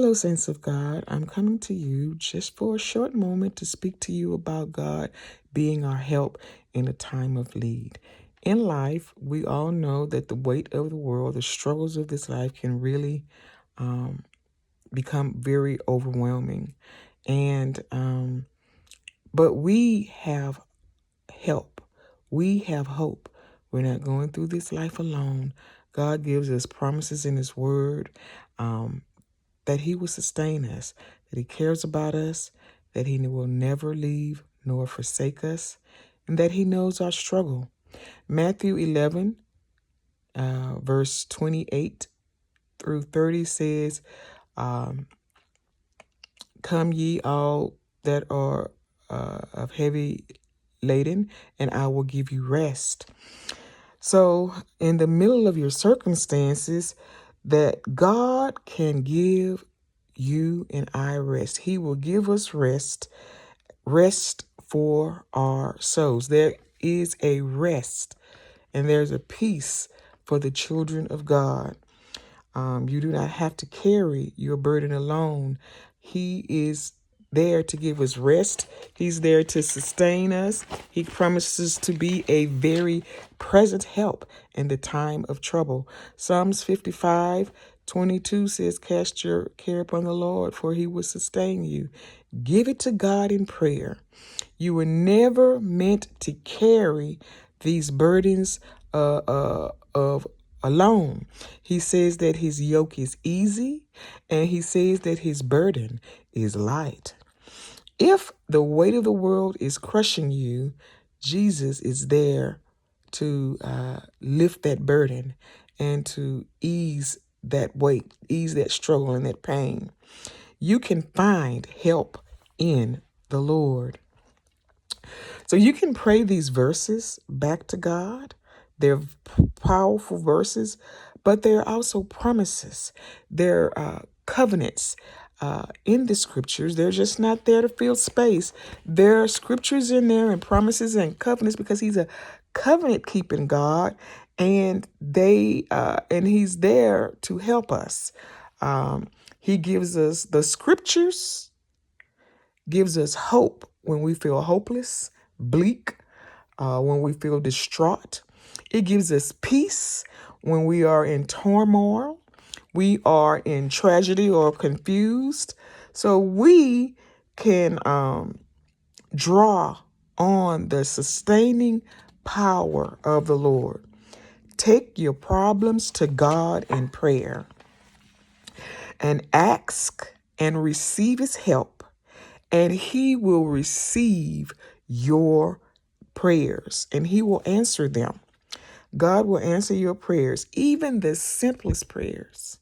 Hello, saints of God. I'm coming to you just for a short moment to speak to you about God being our help in a time of need. In life, we all know that the weight of the world, the struggles of this life can really become very overwhelming. But we have help. We have hope. We're not going through this life alone. God gives us promises in His Word. That He will sustain us, that He cares about us, that He will never leave nor forsake us, and that He knows our struggle. Matthew 11, verse 28 through 30 says, Come ye all that are of heavy laden, and I will give you rest. So in the middle of your circumstances, that God can give you and I rest. He will give us rest for our souls. There is a rest and there's a peace for the children of God. You do not have to carry your burden alone. He is there to give us rest. He's there to sustain us. He promises to be a very present help in the time of trouble. Psalms 55:22 says, Cast your care upon the Lord, for He will sustain you. Give it to God in prayer. You were never meant to carry these burdens of alone. He says that His yoke is easy, and He says that His burden is light. If the weight of the world is crushing you, Jesus is there to lift that burden and to ease that weight, ease that struggle and that pain. You can find help in the Lord. So you can pray these verses back to God. They're powerful verses, but they're also promises. They're covenants in the scriptures. They're just not there to fill space. There are scriptures in there and promises and covenants because He's a covenant keeping God, and He's there to help us. He gives us the scriptures, gives us hope when we feel hopeless, bleak, when we feel distraught. It gives us peace when we are in turmoil, we are in tragedy or confused. So we can draw on the sustaining power of the Lord. Take your problems to God in prayer and ask and receive His help, and He will receive your prayers and He will answer them. God will answer your prayers, even the simplest prayers,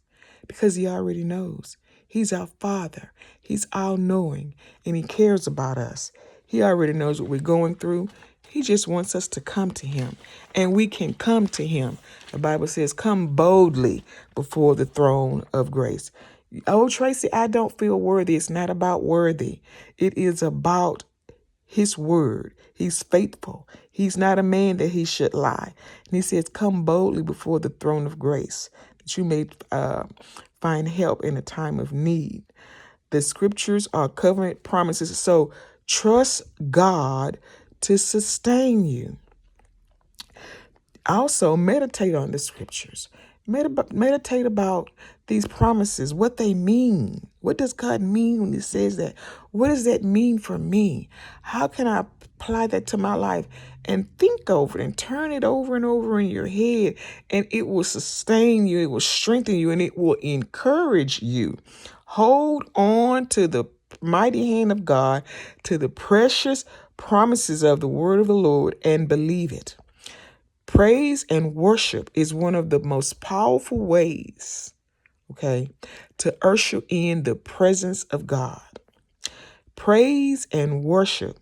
because He already knows. He's our Father. He's all-knowing, and He cares about us. He already knows what we're going through. He just wants us to come to Him, and we can come to Him. The Bible says, come boldly before the throne of grace. Oh, Tracy, I don't feel worthy. It's not about worthy. It is about His word. He's faithful. He's not a man that He should lie. And He says, come boldly before the throne of grace, that you may find help in a time of need. The scriptures are covenant promises. So trust God to sustain you. Also, meditate on the scriptures. Meditate about these promises, what they mean. What does God mean when He says that? What does that mean for me? How can I apply that to my life? And think over it and turn it over and over in your head, and it will sustain you, it will strengthen you, and it will encourage you. Hold on to the mighty hand of God, to the precious promises of the word of the Lord, and believe it. Praise and worship is one of the most powerful ways, to usher in the presence of God. Praise and worship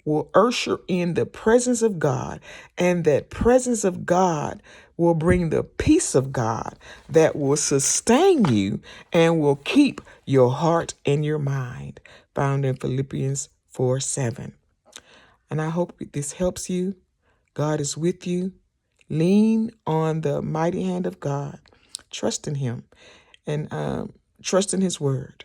will usher in the presence of God, and that presence of God will bring the peace of God that will sustain you and will keep your heart and your mind, found in Philippians 4:7. And I hope this helps you. God is with you. Lean on the mighty hand of God. Trust in Him. And Trust in his word.